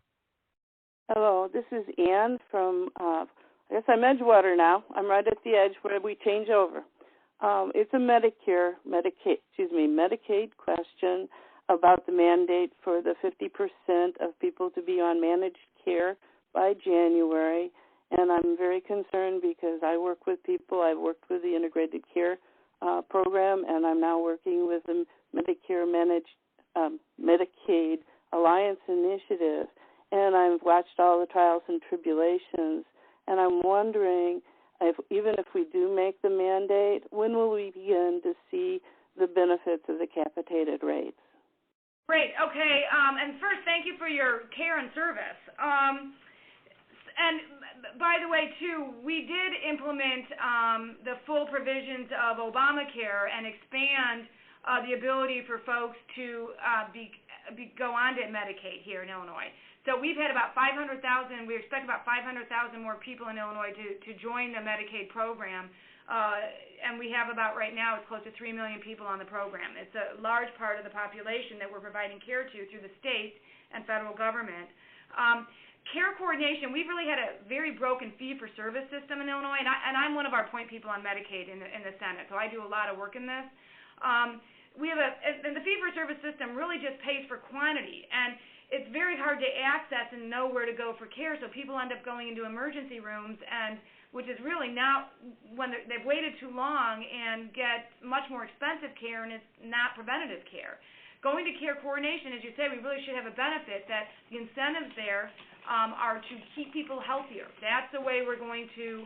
Hello, this is Ann from, I guess I'm Edgewater now. I'm right at the edge where we change over. It's a Medicaid question about the mandate for the 50% of people to be on managed care by January. And I'm very concerned because I work with people. I've worked with the Integrated Care program, and I'm now working with the Medicaid Alliance Initiative. And I've watched all the trials and tribulations. And I'm wondering, even if we do make the mandate, when will we begin to see the benefits of the capitated rates? Great. Okay. And first, thank you for your care and service. And by the way, too, we did implement the full provisions of Obamacare and expand the ability for folks to go on to Medicaid here in Illinois. So we've had about 500,000, we expect about 500,000 more people in Illinois to join the Medicaid program. And we have about, right now, it's close to 3 million people on the program. It's a large part of the population that we're providing care to through the state and federal government. Care coordination, we've really had a very broken fee-for-service system in Illinois, and I'm one of our point people on Medicaid in the Senate, so I do a lot of work in this. And the fee-for-service system really just pays for quantity, and it's very hard to access and know where to go for care, so people end up going into emergency rooms, and which is really now when they've waited too long and get much more expensive care, and it's not preventative care. Going to care coordination, as you say, we really should have a benefit that the incentives there are to keep people healthier. That's the way we're going to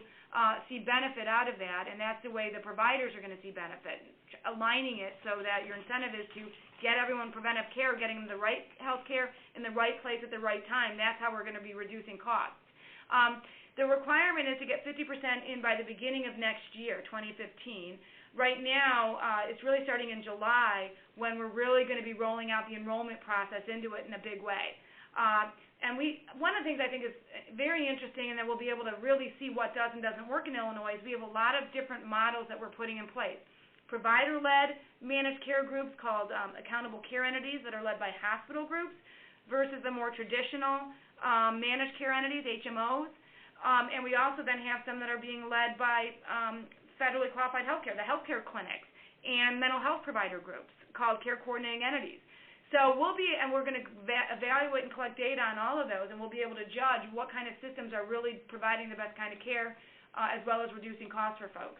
see benefit out of that, and that's the way the providers are going to see benefit. aligning it so that your incentive is to get everyone preventive care, getting them the right health care in the right place at the right time. That's how we're going to be reducing costs. The requirement is to get 50% in by the beginning of next year, 2015. Right now, it's really starting in July when we're really going to be rolling out the enrollment process into it in a big way. And one of the things I think is very interesting, and that we'll be able to really see what does and doesn't work in Illinois, is we have a lot of different models that we're putting in place. Provider-led managed care groups called accountable care entities that are led by hospital groups versus the more traditional managed care entities, HMOs. And we also then have some that are being led by federally qualified healthcare, the healthcare clinics, and mental health provider groups called care coordinating entities. So we're going to evaluate and collect data on all of those, and we'll be able to judge what kind of systems are really providing the best kind of care, as well as reducing costs for folks.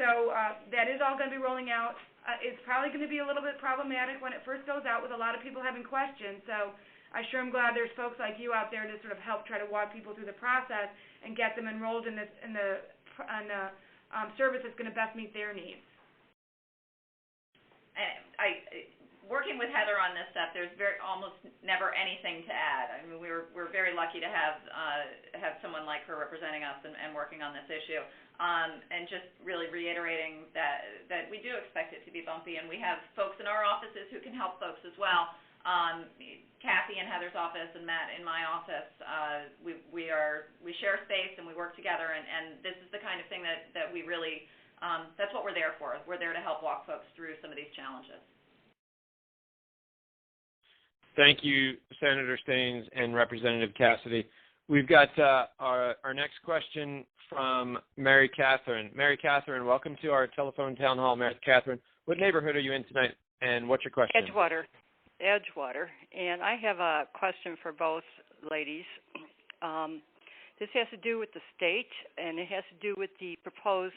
So that is all going to be rolling out. It's probably going to be a little bit problematic when it first goes out, with a lot of people having questions. So I sure am glad there's folks like you out there to sort of help try to walk people through the process and get them enrolled in the service that's going to best meet their needs. Working with Heather on this stuff, there's almost never anything to add. I mean, we're very lucky to have someone like her representing us and working on this issue. And just really reiterating that we do expect it to be bumpy, and we have folks in our offices who can help folks as well. Kathy in Heather's office and Matt in my office, we share space and we work together, and this is the kind of thing that we really, that's what we're there for. We're there to help walk folks through some of these challenges. Thank you, Senator Staines and Representative Cassidy. We've got our next question from Mary Catherine. Mary Catherine, welcome to our telephone town hall. Mary Catherine, what neighborhood are you in tonight, and what's your question? Edgewater. And I have a question for both ladies. This has to do with the state, and it has to do with the proposed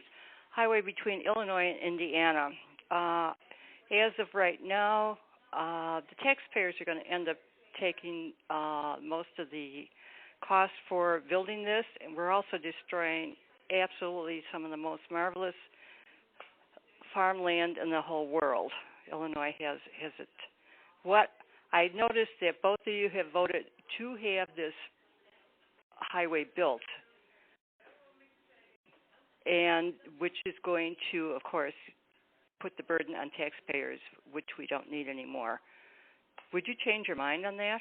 highway between Illinois and Indiana. As of right now, the taxpayers are going to end up taking most of the cost for building this, and we're also destroying absolutely some of the most marvelous farmland in the whole world. Illinois has it. What I noticed that both of you have voted to have this highway built, and which is going to, of course, put the burden on taxpayers, which we don't need anymore. Would you change your mind on that?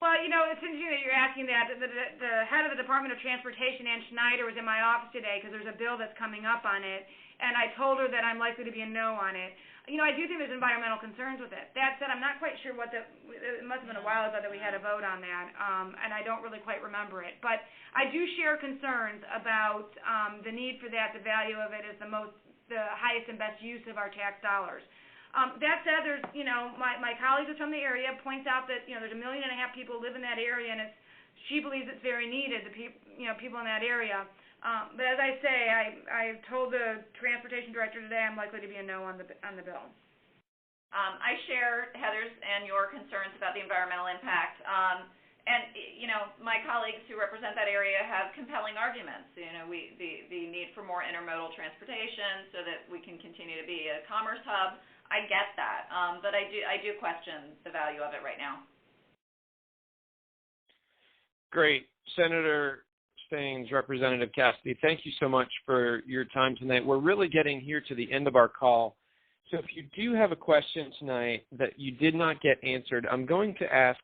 Well, it's interesting that you're asking that. The head of the Department of Transportation, Ann Schneider, was in my office today because there's a bill that's coming up on it, and I told her that I'm likely to be a no on it. I do think there's environmental concerns with it. That said, I'm not quite sure it must have been a while ago that we had a vote on that, and I don't really quite remember it. But I do share concerns about the need for that. The value of it is the highest and best use of our tax dollars. That said, there's, my colleague who's from the area points out that, there's 1.5 million people live in that area, and she believes it's very needed, the people in that area. But as I say, I told the transportation director today I'm likely to be a no on the bill. I share Heather's and your concerns about the environmental impact. And my colleagues who represent that area have compelling arguments. The need for more intermodal transportation so that we can continue to be a commerce hub. I get that, but I do question the value of it right now. Great, Senator Staines, Representative Cassidy, thank you so much for your time tonight. We're really getting here to the end of our call. So if you do have a question tonight that you did not get answered, I'm going to ask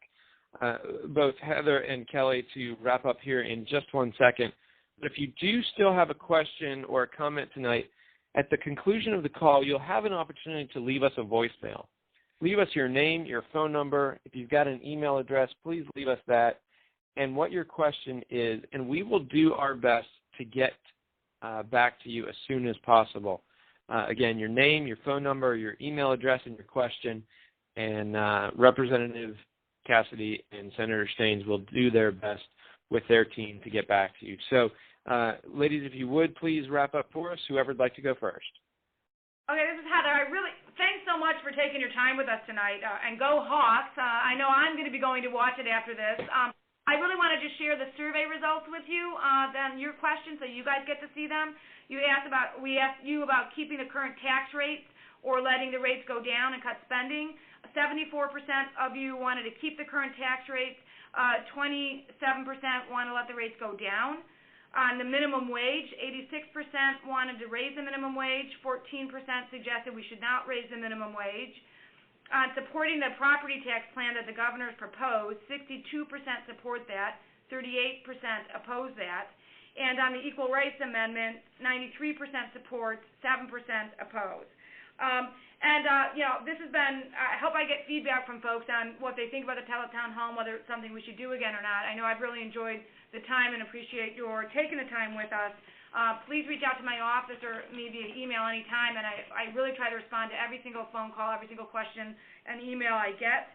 both Heather and Kelly to wrap up here in just 1 second. But if you do still have a question or a comment tonight, at the conclusion of the call, you'll have an opportunity to leave us a voicemail. Leave us your name, your phone number. If you've got an email address, please leave us that and what your question is, and we will do our best to get back to you as soon as possible. Again, your name, your phone number, your email address, and your question, and Representative Cassidy and Senator Staines will do their best with their team to get back to you. So, ladies, if you would, please wrap up for us, whoever'd like to go first. Okay, this is Heather. Thanks so much for taking your time with us tonight, and go Hawks. I know I'm going to be going to watch it after this. I really want to just share the survey results with you, then your questions, so you guys get to see them. We asked you about keeping the current tax rates or letting the rates go down and cut spending. 74% of you wanted to keep the current tax rates. 27% want to let the rates go down. On the minimum wage, 86% wanted to raise the minimum wage. 14% suggested we should not raise the minimum wage. On supporting the property tax plan that the governor's proposed, 62% support that, 38% oppose that. And on the Equal Rights Amendment, 93% support, 7% oppose. This has been, I hope I get feedback from folks on what they think about the Teletown Hall, whether it's something we should do again or not. I know I've really enjoyed the time and appreciate your taking the time with us. Please reach out to my office or me via email anytime, and I really try to respond to every single phone call, every single question and email I get.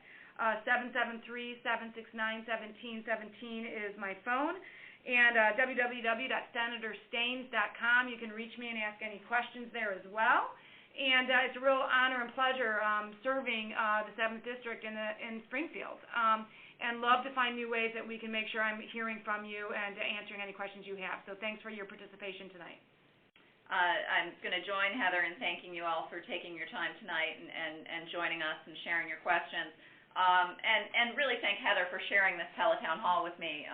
773-769-1717 is my phone. And www.senatorstaines.com. You can reach me and ask any questions there as well. And it's a real honor and pleasure serving the 7th District in Springfield. And love to find new ways that we can make sure I'm hearing from you and answering any questions you have. So thanks for your participation tonight. I'm going to join Heather in thanking you all for taking your time tonight and joining us and sharing your questions. And really thank Heather for sharing this Teletown Hall with me.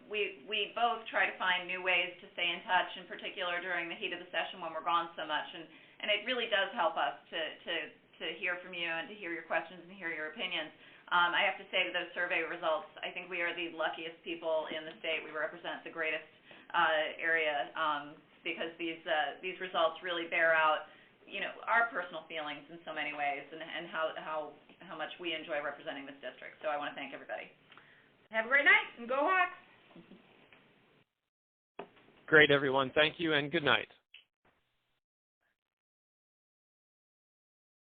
We both try to find new ways to stay in touch, in particular during the heat of the session when we're gone so much. And it really does help us to hear from you and to hear your questions and hear your opinions. I have to say that those survey results, I think we are the luckiest people in the state. We represent the greatest area because these results really bear out, our personal feelings in so many ways and how much we enjoy representing this district. So I want to thank everybody. Have a great night, and go Hawks! Great, everyone. Thank you, and good night.